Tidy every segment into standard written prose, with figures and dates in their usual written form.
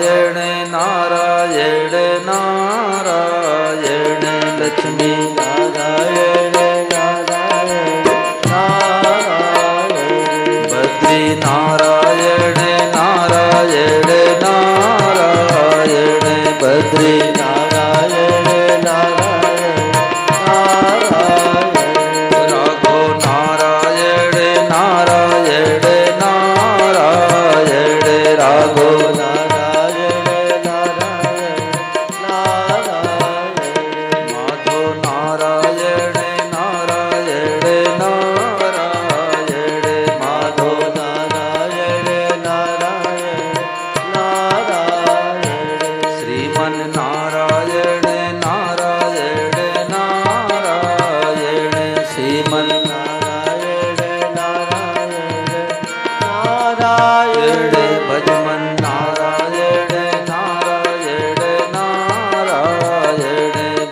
नारायण नारायण नारायण लक्ष्मी नारायण नारायण नारायण बद्री नारायण नारायण नारायण बद्री नारायण नारायण नारायण राघो नारायण नारायण नारायण राघो नारायण नारायण नारायण माधो नारायण नारायण नारायण माधो नारायण नारायण नारायण श्रीमन नारायण नारायण नारायण श्रीमन नारायण नारायण नारायण भजमन नारायण नारायण नारायण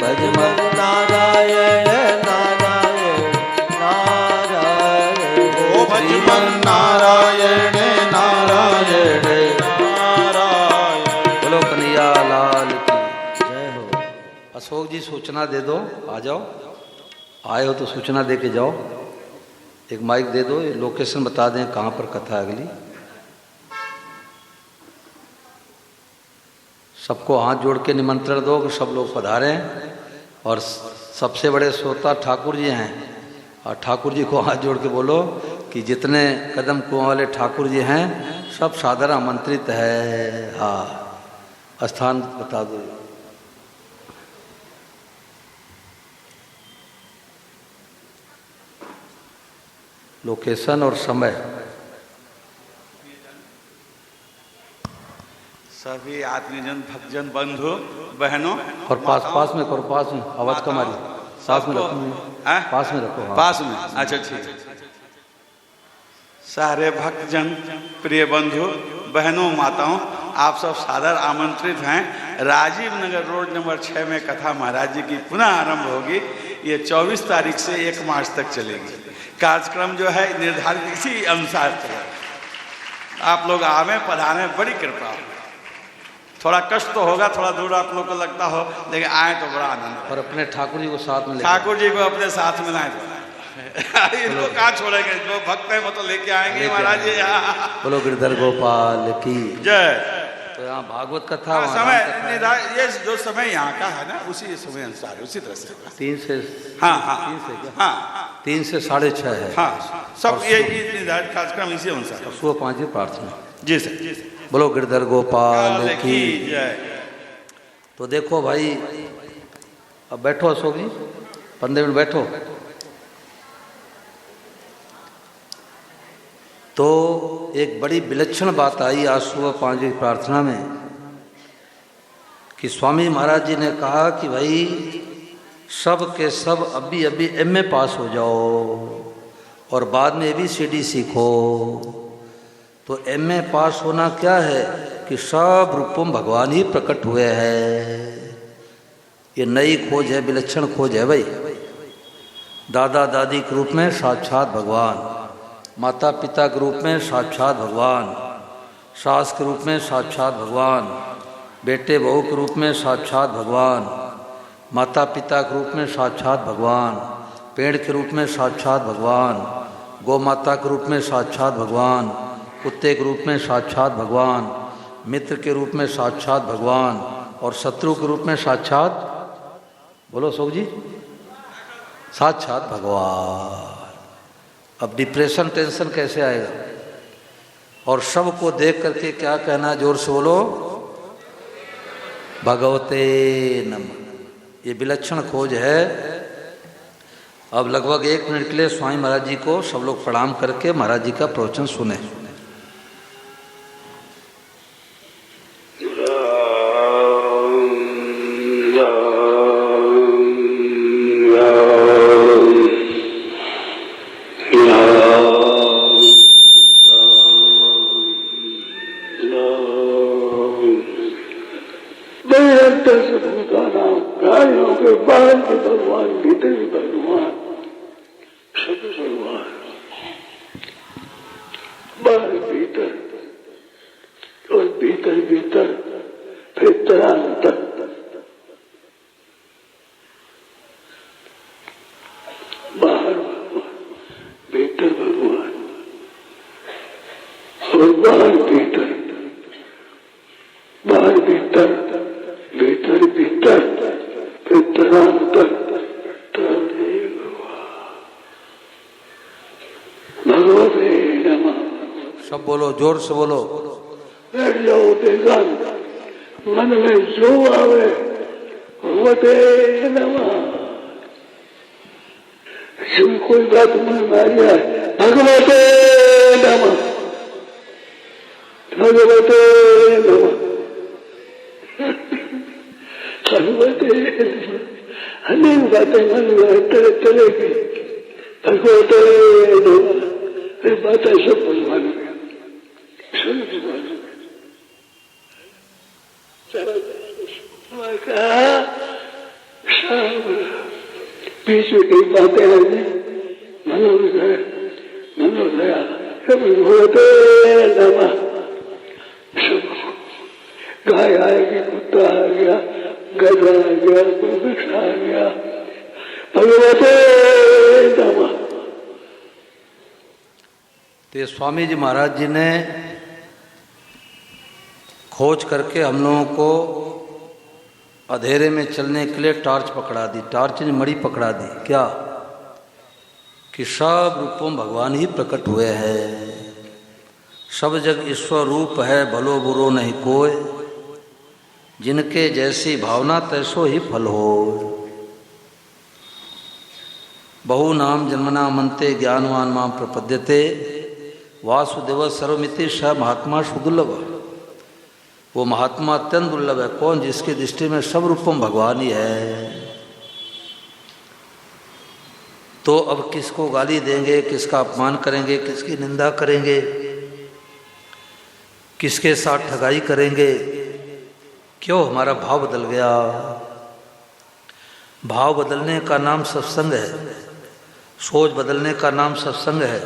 भजमन नारायण नारायण नारायण ओ भजमन नारायण नारायण नारायण। बोलो कन्हैया लाल की जय हो। अशोक जी सूचना दे दो, आ जाओ, आए हो तो सूचना दे के जाओ। एक माइक दे दो, ये लोकेशन बता दें कहाँ पर कथा है अगली। सबको हाथ जोड़ के निमंत्रण दो कि सब लोग पधारें। और सबसे बड़े श्रोता ठाकुर जी हैं, और ठाकुर जी को हाथ जोड़ के बोलो कि जितने कदम कुआं वाले ठाकुर जी हैं सब सादर आमंत्रित है। हाँ, स्थान बता दो। लोकेशन और समय। सभी आत्मीजन भक्तजन बंधु बहनों और पास में करो, पास में आवाज कम आ रही, पास में रखो, पास में रखो। हाँ। पास में, अच्छा ठीक है। सारे भक्तजन प्रिय बंधु बहनों माताओं, आप सब सादर आमंत्रित हैं। राजीव नगर रोड नंबर 6 में कथा महाराज जी की पुनः आरंभ होगी। ये 24 तारीख से 1 मार्च तक चलेगी। कार्यक्रम जो है निर्धारित इसी अनुसार चलेगा। आप लोग आवे पधारे, बड़ी कृपा हो। थोड़ा कष्ट तो होगा, थोड़ा दूर आप लोग को लगता हो, लेकिन आए तो बड़ा आनंद। और अपने ठाकुर जी को साथ में ठाकुर जी को अपने साथ में लाए। इनको कहाँ छोड़ेंगे, जो भक्त है वो तो लेके आएंगे महाराज जी। बोलो गिरधर गोपाल की जय। तो यहाँ भागवत कथा समय ये जो समय यहाँ का है ना, उसी समय अनुसार उसी तरह से 3 से हाँ 3 से 6:30 है। हाँ, सब ये निर्धारित कार्यक्रम इसी अनुसार। सुबह 5 बजे प्रार्थना। जी सर। बोलो गिरधर गोपाल की जय। तो देखो भाई, अब बैठो अशोक जी, 15 मिनट बैठो। तो एक बड़ी विलक्षण बात आई आज सुबह 5 बजे प्रार्थना में कि स्वामी महाराज जी ने कहा कि भाई सब के सब अभी अभी MA पास हो जाओ और बाद में ABCD सीखो। तो MA पास होना क्या है कि सब रूपों में भगवान ही प्रकट हुए हैं। ये नई खोज है, विलक्षण खोज है भाई। दादा दादी के रूप में साक्षात भगवान, माता पिता के रूप में साक्षात भगवान, सास के रूप में साक्षात भगवान, बेटे बहू के रूप में साक्षात भगवान, माता पिता के रूप में साक्षात भगवान, पेड़ के रूप में साक्षात भगवान, गौ माता के रूप में साक्षात भगवान, कुत्ते के रूप में साक्षात भगवान, मित्र के रूप में साक्षात भगवान और शत्रु के रूप में साक्षात, बोलो अशोक जी, साक्षात भगवान। अब डिप्रेशन टेंशन कैसे आएगा? और सबको देख करके क्या कहना, जोर से बोलो, भगवते नमः। ये विलक्षण खोज है। अब लगभग 1 मिनट के लिए स्वामी महाराज जी को सब लोग प्रणाम करके महाराज जी का प्रवचन सुने। भगवान भीतर भी भगवान, सभी भगवान, बाहर भीतर और भीतर भीतर भीतरांतर, बाहर भगवान, भीतर भगवान, और बाहर भीतर, बाहर भीतर, भीतर भीतर, भीतरांतर, भगवते नमः। सब बोलो, जोर से बोलो। बैठ जाओ बेगान, मन में जो आवे भगवते नमः। जब कोई बात मन में आ जाए भगवते नमः, भगवते नमः, भगवते नमः। अनेक बातें मन में चलेगी, भगवते नमः। ये बातें सब भगवान में, सब भगवान में। बीच में कई बातें हैं, मनोदय मनोदया भगवते नमः। सब गाय आएगी, कुत्ता आ गया, गधा आ गया, वृक्ष आ गया, भगवते नमः। तो स्वामी जी महाराज जी ने खोज करके हम लोगों को अंधेरे में चलने के लिए टार्च पकड़ा दी, टार्च ने मणि पकड़ा दी। क्या कि सब रूपों भगवान ही प्रकट हुए हैं, सब जग ईश्वर रूप है, भलो बुरो नहीं कोय, जिनके जैसी भावना तैसो ही फल हो। बहु नाम जन्मना मनते ज्ञानवान मां प्रपद्यते, वासुदेव सर्वमिति स महात्मा सुदुर्लभ। वो महात्मा अत्यंत दुर्लभ है। कौन? जिसकी दृष्टि में सब रूपम भगवान ही है। तो अब किसको गाली देंगे, किसका अपमान करेंगे, किसकी निंदा करेंगे, किसके साथ ठगाई करेंगे? क्यों? हमारा भाव बदल गया। भाव बदलने का नाम सत्संग है, सोच बदलने का नाम सत्संग है।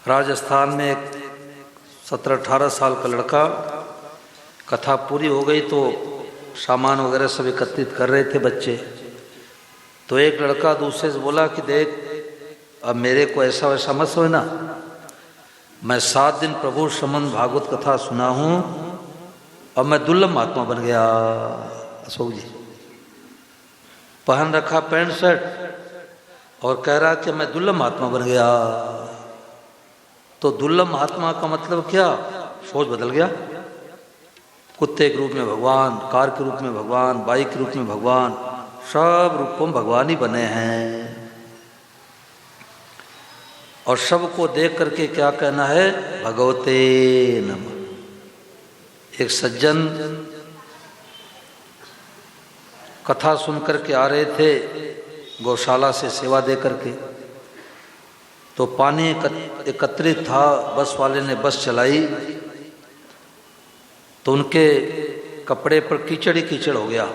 राजस्थान में एक 17-18 साल का लड़का, कथा पूरी हो गई तो सामान वगैरह सब एकत्रित कर रहे थे बच्चे। तो एक लड़का दूसरे से बोला कि देख, अब मेरे को ऐसा वैसा मत समझना, मैं 7 दिन प्रभु संबंध भागवत कथा सुना हूँ, अब मैं दुर्लभ महात्मा बन गया। अशोक जी पहन रखा पैंट शर्ट और कह रहा कि मैं दुर्लभ महात्मा बन गया। तो दुर्लभ महात्मा का मतलब क्या? सोच बदल गया। कुत्ते के रूप में भगवान, कार के रूप में भगवान, बाइक के रूप में भगवान, सब रूपों में भगवान ही बने हैं। और सबको देख करके क्या कहना है? भगवते नमः। एक सज्जन कथा सुन करके आ रहे थे गौशाला से सेवा दे करके, तो पानी एकत्रित था, बस वाले ने बस चलाई तो उनके कपड़े पर कीचड़ ही कीचड़ हो गया।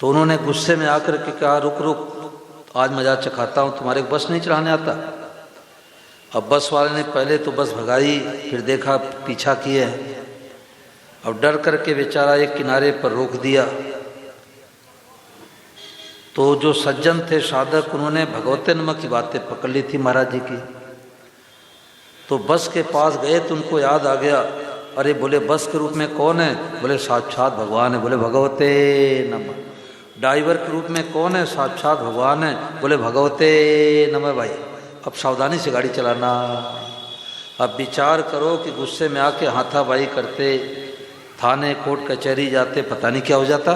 तो उन्होंने गुस्से में आकर के कहा, रुक रुक, आज मजा चखाता हूँ, तुम्हारे बस नहीं चलाने आता। अब बस वाले ने पहले तो बस भगाई, फिर देखा पीछा किए हैं। अब डर करके बेचारा एक किनारे पर रोक दिया। तो जो सज्जन थे साधक, उन्होंने भगवते नमः की बातें पकड़ ली थी महाराज जी की। तो बस के पास गए तो उनको याद आ गया, अरे बोले बस के रूप में कौन है? बोले साक्षात भगवान है। बोले भगवते नमः। ड्राइवर के रूप में कौन है? साक्षात भगवान है। बोले भगवते नमः। भाई अब सावधानी से गाड़ी चलाना। अब विचार करो कि गुस्से में आके हाथापाई करते, थाने कोर्ट कचहरी जाते, पता नहीं क्या हो जाता।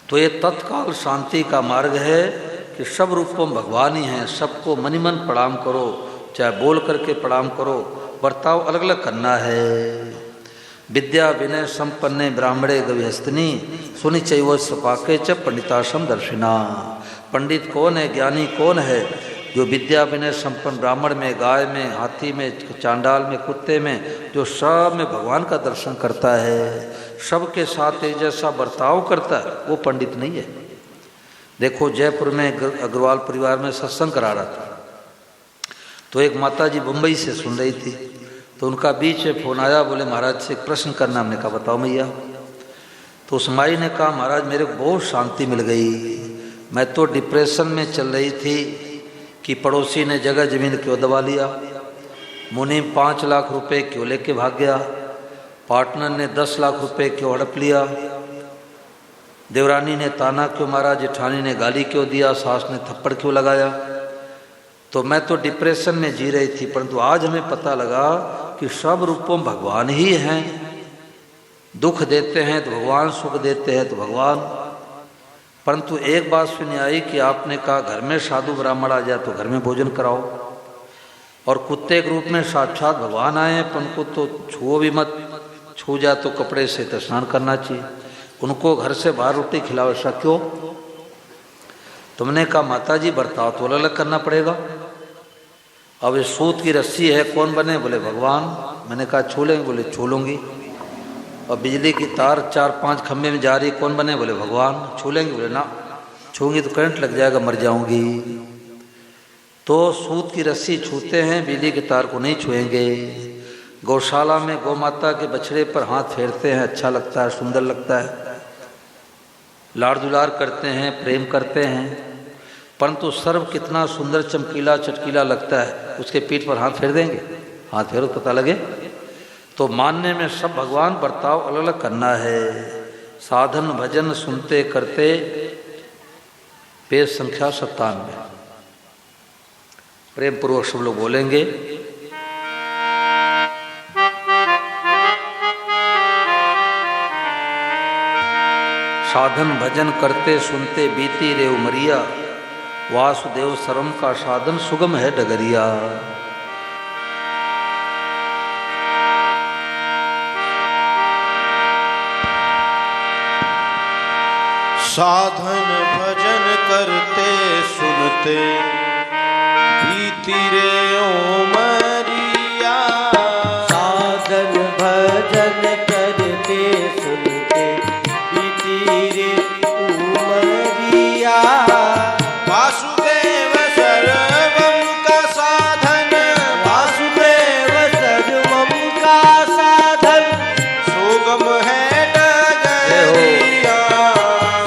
तो ये तत्काल शांति का मार्ग है कि सब रूपों में भगवान ही हैं। सबको मनि मन प्रणाम करो, चाहे बोल करके प्रणाम करो, बर्ताव अलग अलग करना है। विद्या विनय संपन्ने ब्राह्मणे गविहस्तनी सुनि चैव सपाके च पंडिताश्रम दर्शिना। पंडित कौन है? ज्ञानी कौन है? जो विद्या विनय संपन्न ब्राह्मण में, गाय में, हाथी में, चांडाल में, कुत्ते में, जो सब में भगवान का दर्शन करता है, सबके साथ एक जैसा बर्ताव करता है, वो पंडित नहीं है। देखो जयपुर में अग्रवाल परिवार में सत्संग करा रहा था, तो एक माता जी बम्बई से सुन रही थी। तो उनका बीच में फोन आया, बोले महाराज से एक प्रश्न करना। हमने कहा बताओ मैया। तो उस माई ने कहा महाराज मेरे को बहुत शांति मिल गई, मैं तो डिप्रेशन में चल रही थी कि पड़ोसी ने जगह जमीन क्यों दबा लिया, मुनीम 5 लाख रुपए क्यों लेके भाग गया, पार्टनर ने 10 लाख रुपए क्यों हड़प लिया, देवरानी ने ताना क्यों मारा, जेठानी ने गाली क्यों दिया, सास ने थप्पड़ क्यों लगाया। तो मैं तो डिप्रेशन में जी रही थी, परंतु आज हमें पता लगा कि सब रूपों में भगवान ही हैं। दुख देते हैं तो भगवान, सुख देते हैं तो भगवान। परंतु एक बात सुनी आई कि आपने कहा घर में साधु ब्राह्मण आ जाए तो घर में भोजन कराओ, और कुत्ते के रूप में साक्षात भगवान आए हैं, पर उनको तो छुओ भी मत, छू जाए तो कपड़े से तो स्नान करना चाहिए, उनको घर से बाहर रोटी खिलाओ, ऐसा क्यों। तुमने कहा माता जी बर्ताव तो अलग अलग करना पड़ेगा। अब ये सूत की रस्सी है, कौन बने, बोले भगवान। मैंने कहा छू लेंगे, बोले छू लूँगी। और बिजली की तार 4-5 खंभे में जा रही, कौन बने, बोले भगवान। छू लेंगे, बोले ना छूंगी तो करंट लग जाएगा, मर जाऊंगी। तो सूत की रस्सी छूते हैं, बिजली की तार को नहीं छुएंगे। गौशाला में गौ माता के बछड़े पर हाथ फेरते हैं, अच्छा लगता है, सुंदर लगता है, लाड़ दुलार करते हैं, प्रेम करते हैं। परंतु सर्व कितना सुंदर चमकीला चटकीला लगता है, उसके पीठ पर हाथ फेर देंगे, हाथ फेरो पता लगे। तो मानने में सब भगवान, बर्ताव अलग अलग करना है। साधन भजन सुनते करते पेज संख्या 97। प्रेम पूर्वक सब लोग बोलेंगे। साधन भजन करते सुनते बीती रे उमरिया, वासुदेव सर्वम का साधन सुगम है डगरिया। साधन भजन करते सुनते बीती रे उमरिया, साधन भजन करते सुनते बीती रे उमरिया। वासुदेव सर्वम का साधन, वासुदेव सर्वम का साधन सुगम है डगरिया।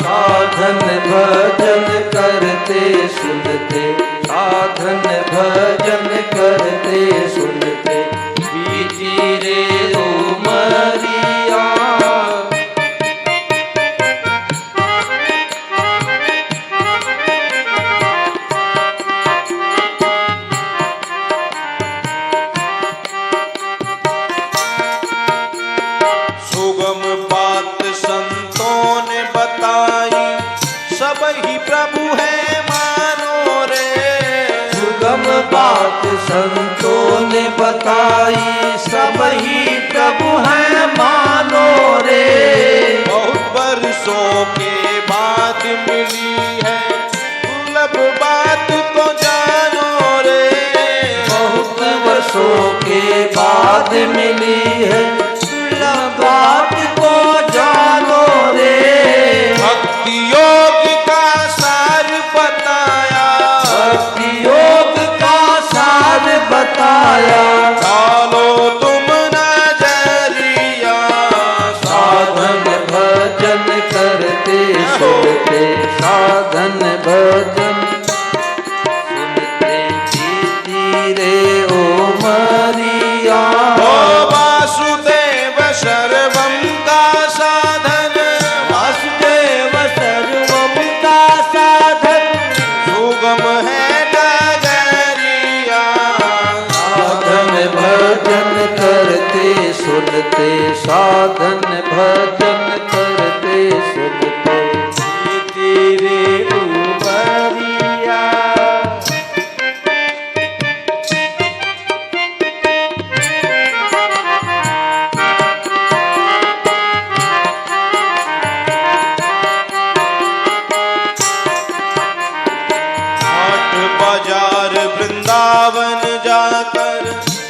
साधन भजन करते सुनते, साधन भजन करते सुनते बीती रे उमरिया। सुगम बात संतों ने बताई, सब ही प्रभु है मानो रे। सुगम बात संतों ने बताई, सब ही प्रभु है मानो रे। बहुत बरसों के बाद मिली है दुर्लभ बात को जानो रे। बहुत वर्षों के बाद मिली है दुर्लभ बात को जानो रे। भक्ति योग का सार बताया, भक्ति योग का सार बताया। डालो तुम नजरिया। साधन भजन करते सुनते, साधन भजन सुनते बीती रे उमरिया। ओ वासुदेव सर्वम का साधन, वासुदेव सर्वम का साधन सुगम है डगरिया। साधन भजन करते सुनते, साधन भजन करते सुनते बीती रे उमरिया। हाट बाजार वृंदावन जाकर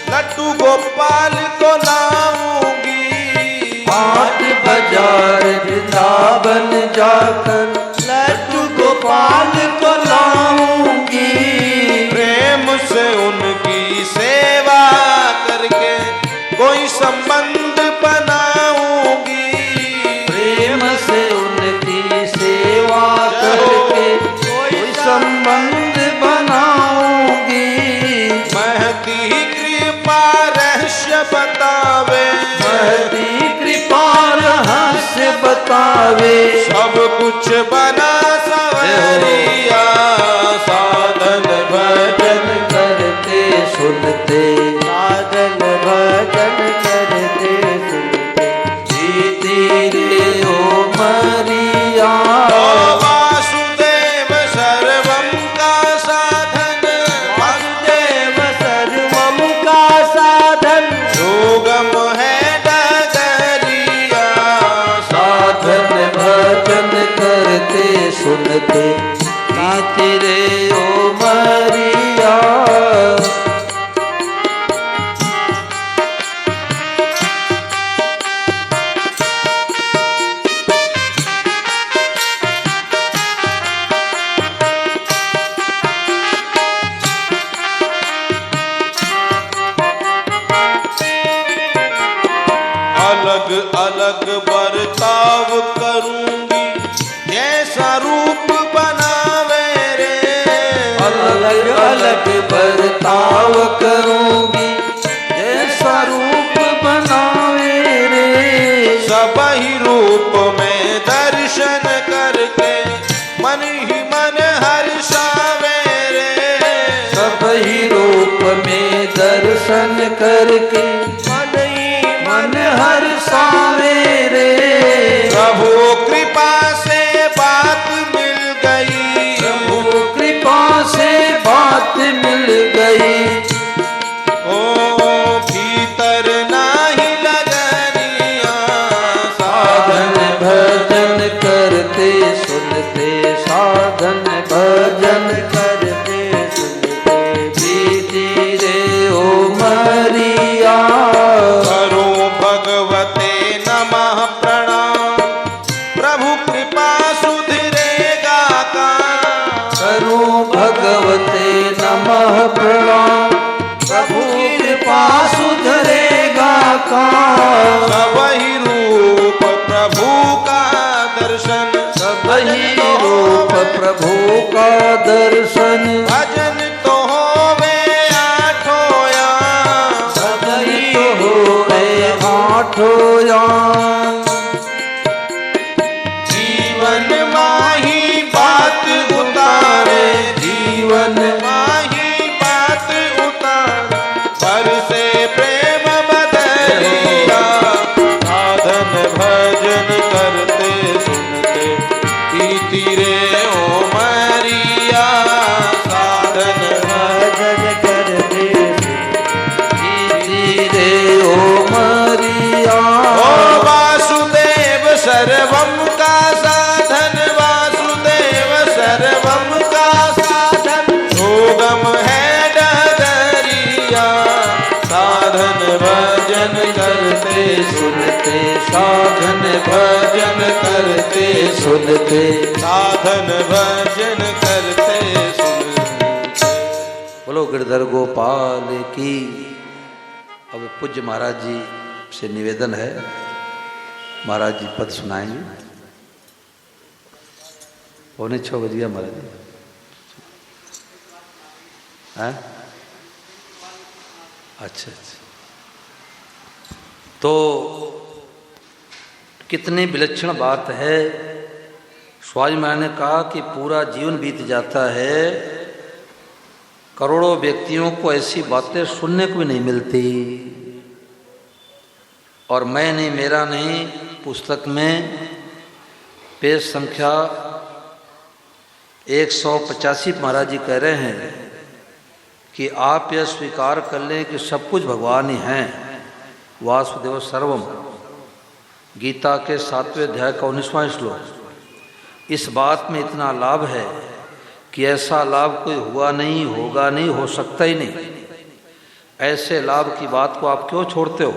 लड्डू गोपाल को लाऊंगी। हाट बाजार वृंदावन जाकर लड्डू गोपाल को लाऊंगी। प्रेम से उनकी सेवा करके कोई संबंध बनाऊंगी, प्रेम से उनकी सेवा करके कोई संबंध बनाऊंगी। महती कृपा रहस्य बतावे, महती कृपा रहस्य बतावे, सब कुछ बना सवरिया, साधन भजन करते सुनते, साधन भजन करते सुनते, जीती रे ओ मरिया। वासुदेव सर्वम का साधन, वासुदेव सर्वम का साधन, सुगम है डगरिया, साधन भजन करते सुनते, जीती रे ओ मरिया। अलग अलग बर्ताव करूंगी, जैसा रूप बनावे रे, अलग अलग बर्ताव करूंगी, जैसा रूप बनावे रे। सब ही रूप में दर्शन करके मन ही मन हर्षावे रे, सब ही रूप में दर्शन करके मन ही मन हर्षावे रे। प्रभु कृपा से बात मिल गई, प्रभु कृपा से बात मिल गई, ओ भीतर नाही लगनिया, साधन भजन करते सुनते, साधन भजन करते सुनते, जीती रे ओ मरिया। करो भगवते नमः प्रणाम, प्रभु कृपा सुधरेगा काम, करूं भगवते नमः प्रणाम, प्रभु कृपा सुधरेगा काम। सब ही रूप प्रभु का दर्शन, सब ही रूप प्रभु का दर्शन, भजन तो होवे आठों याम, सब ही होवे आठों याम। जीवन माही बात उतारे, जीवन माही बात उतारे, पर से प्रेम बदलिया, साधन भजन करते सुनते, प्रीति रे ओ मरिया, साधन भजन करते जीती रे ओ मरिया। ओ वासुदेव सर्वम का साधन, वासुदेव सर्वम का साधन, सुगम है डगरिया, साधन भजन करते सुनते, साधन भजन करते सुनते, साधन भजन करते सुनते। बोलो गिरधर गोपाल की। अब पूज्य महाराज जी से निवेदन है, महाराज जी पद सुनाएंगे। 6:45 बज गया महाराज जी। हैं? अच्छा अच्छा। तो कितनी विलक्षण बात है। स्वामी महाराज ने कहा कि पूरा जीवन बीत जाता है, करोड़ों व्यक्तियों को ऐसी बातें सुनने को भी नहीं मिलती। और मैं नहीं, मेरा नहीं, पुस्तक में पेज संख्या 185 महाराज जी कह रहे हैं कि आप यह स्वीकार कर लें कि सब कुछ भगवान ही हैं। वासुदेव सर्वम, गीता के 7वें अध्याय का 19वां श्लोक। इस बात में इतना लाभ है कि ऐसा लाभ कोई हुआ नहीं, होगा नहीं, हो सकता ही नहीं। ऐसे लाभ की बात को आप क्यों छोड़ते हो?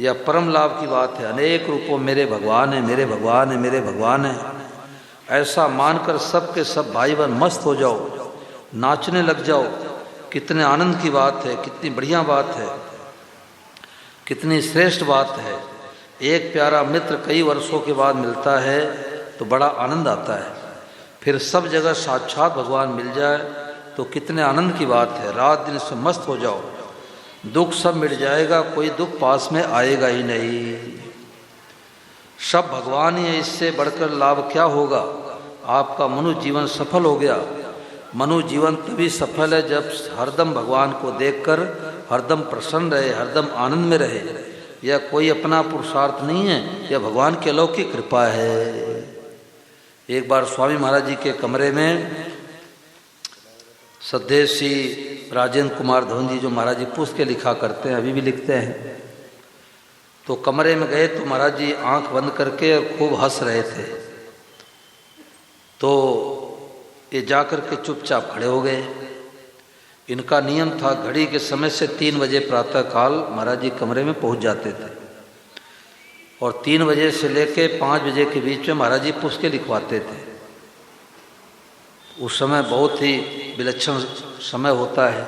यह परम लाभ की बात है। अनेक रूपों मेरे भगवान है, मेरे भगवान है, मेरे भगवान है, ऐसा मानकर सब के सब भाई बहन मस्त हो जाओ, नाचने लग जाओ। कितने आनंद की बात है, कितनी बढ़िया बात है कितनी श्रेष्ठ बात है। एक प्यारा मित्र कई वर्षों के बाद मिलता है तो बड़ा आनंद आता है। फिर सब जगह साक्षात भगवान मिल जाए तो कितने आनंद की बात है। रात दिन से मस्त हो जाओ, दुख सब मिट जाएगा, कोई दुख पास में आएगा ही नहीं। सब भगवान ही है, इससे बढ़कर लाभ क्या होगा। आपका मनुष्य जीवन सफल हो गया। मनुष्य जीवन तभी सफल है जब हरदम भगवान को देखकर हरदम प्रसन्न रहे, हरदम आनंद में रहे। यह कोई अपना पुरुषार्थ नहीं है, यह भगवान की अलौकिक कृपा है। एक बार स्वामी महाराज जी के कमरे में सदेशी राजेंद्र कुमार धवन जी, जो महाराज जी पुस्तक के लिखा करते हैं, अभी भी लिखते हैं, तो कमरे में गए तो महाराज जी आंख बंद करके और खूब हंस रहे थे। तो ये जाकर के चुपचाप खड़े हो गए। इनका नियम था घड़ी के समय से 3 बजे प्रातः काल महाराज जी कमरे में पहुंच जाते थे और 3 बजे से लेके 5 बजे के बीच में महाराज जी पुस्तकें लिखवाते थे। उस समय बहुत ही विलक्षण समय होता है।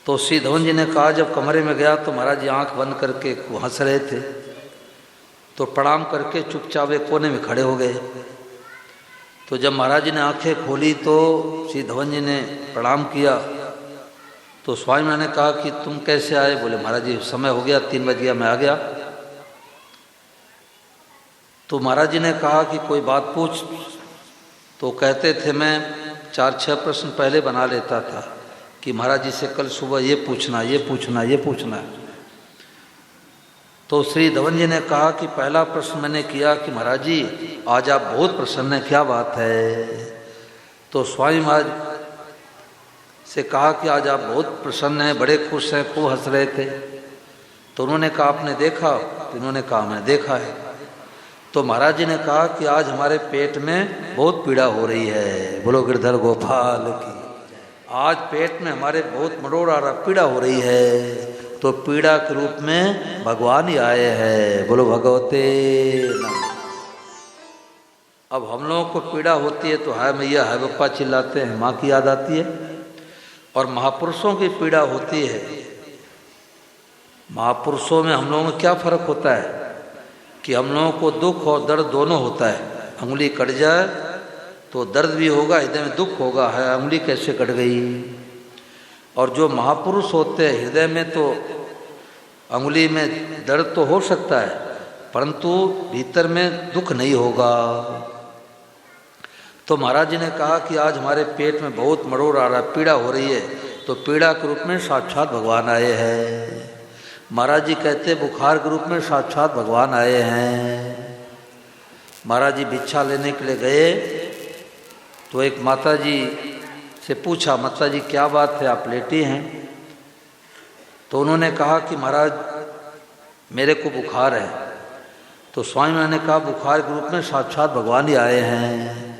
तो श्री धवन जी ने कहा, जब कमरे में गया तो महाराज जी आंख बंद करके हंस रहे थे, तो प्रणाम करके चुपचाप एक कोने में खड़े हो गए। तो जब महाराज जी ने आंखें खोली तो श्री धवन जी ने प्रणाम किया। तो स्वामी महाराज ने कहा कि तुम कैसे आए। बोले महाराज जी समय हो गया, 3 बज गया, मैं आ गया। तो महाराज जी ने कहा कि कोई बात पूछ। तो कहते थे मैं 4-6 प्रश्न पहले बना लेता था कि महाराज जी से कल सुबह ये पूछना, ये पूछना, ये पूछना। तो श्री धवन जी ने कहा कि पहला प्रश्न मैंने किया कि महाराज जी आज आप बहुत प्रसन्न हैं, क्या बात है। तो स्वामी महाराज से कहा कि आज आप बहुत प्रसन्न हैं, बड़े खुश हैं, खूब हंस रहे थे। तो उन्होंने कहा आपने देखा। तो इन्होंने कहा मैंने देखा है। तो महाराज जी ने कहा कि आज हमारे पेट में बहुत पीड़ा हो रही है। बोलो गिरधर गोपाल की। आज पेट में हमारे बहुत मरोड़ आ रहा, पीड़ा हो रही है। तो पीड़ा के रूप में भगवान ही आए हैं। बोलो भगवते नमः। अब हम लोगों को पीड़ा होती है तो हाय मैया हाय बप्पा चिल्लाते हैं, माँ की याद आती है। और महापुरुषों की पीड़ा होती है। महापुरुषों में हम लोगों में क्या फर्क होता है कि हम लोगों को दुख और दर्द दोनों होता है। अंगुली कट जाए तो दर्द भी होगा, हृदय में दुख होगा, है अंगुली कैसे कट गई। और जो महापुरुष होते हैं हृदय में तो अंगुली में दर्द तो हो सकता है परंतु भीतर में दुख नहीं होगा। तो महाराज जी ने कहा कि आज हमारे पेट में बहुत मरोड़ आ रहा, पीड़ा हो रही है। तो पीड़ा के रूप में साक्षात भगवान आए हैं। महाराज जी कहते बुखार के रूप में साक्षात भगवान आए हैं। महाराज जी भिक्षा लेने के लिए गए तो एक माता जी से पूछा, माता जी क्या बात है आप लेटी हैं। तो उन्होंने कहा कि महाराज मेरे को बुखार है। तो स्वामी महाराज ने कहा बुखार के रूप में साक्षात भगवान ही आए हैं।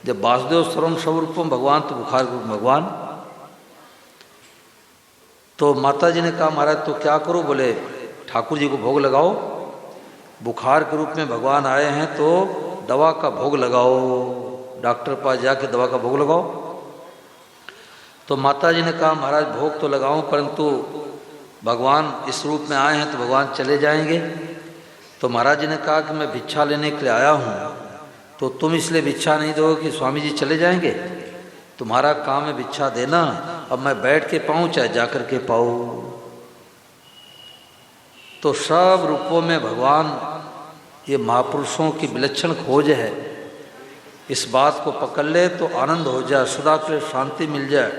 जब वासुदेव सर्वम स्वरूपम भगवान तो बुखार के रूप में भगवान। तो माता जी ने कहा महाराज तो क्या करूं। बोले ठाकुर जी को भोग लगाओ। बुखार के रूप में भगवान आए हैं तो दवा का भोग लगाओ, डॉक्टर पास जाके दवा का भोग लगाओ। तो माता जी ने कहा महाराज भोग तो लगाऊं परंतु भगवान इस रूप में आए हैं तो भगवान चले जाएंगे। तो महाराज जी ने कहा कि मैं भिक्षा लेने के लिए आया हूँ तो तुम इसलिए भिक्षा नहीं दोगे कि स्वामी जी चले जाएंगे। तुम्हारा काम है भिक्षा देना। अब मैं बैठ के पाऊँ चाहे जाकर के पाऊँ। तो सब रूपों में भगवान, ये महापुरुषों की विलक्षण खोज है। इस बात को पकड़ ले तो आनंद हो जाए, सदा के लिए शांति मिल जाए।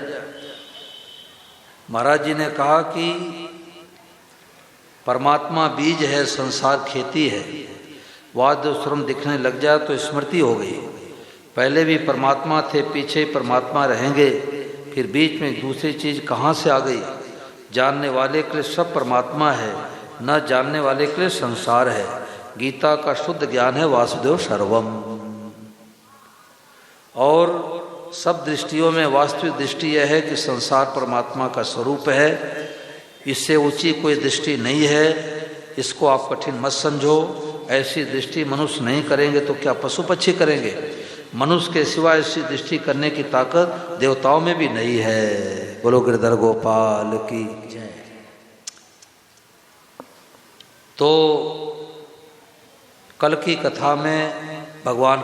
महाराज जी ने कहा कि परमात्मा बीज है, संसार खेती है। वाद्य स्वरम दिखने लग जाए तो स्मृति हो गई। पहले भी परमात्मा थे, पीछे परमात्मा रहेंगे, फिर बीच में दूसरी चीज़ कहाँ से आ गई। जानने वाले के लिए सब परमात्मा है, न जानने वाले के लिए संसार है। गीता का शुद्ध ज्ञान है वासुदेव सर्वम। और सब दृष्टियों में वास्तविक दृष्टि यह है कि संसार परमात्मा का स्वरूप है। इससे ऊंची कोई दृष्टि नहीं है। इसको आप कठिन मत समझो। ऐसी दृष्टि मनुष्य नहीं करेंगे तो क्या पशु पक्षी करेंगे। मनुष्य के सिवा ऐसी दृष्टि करने की ताकत देवताओं में भी नहीं है। बोलो गिरधर गोपाल की जय। तो कल की कथा में भगवान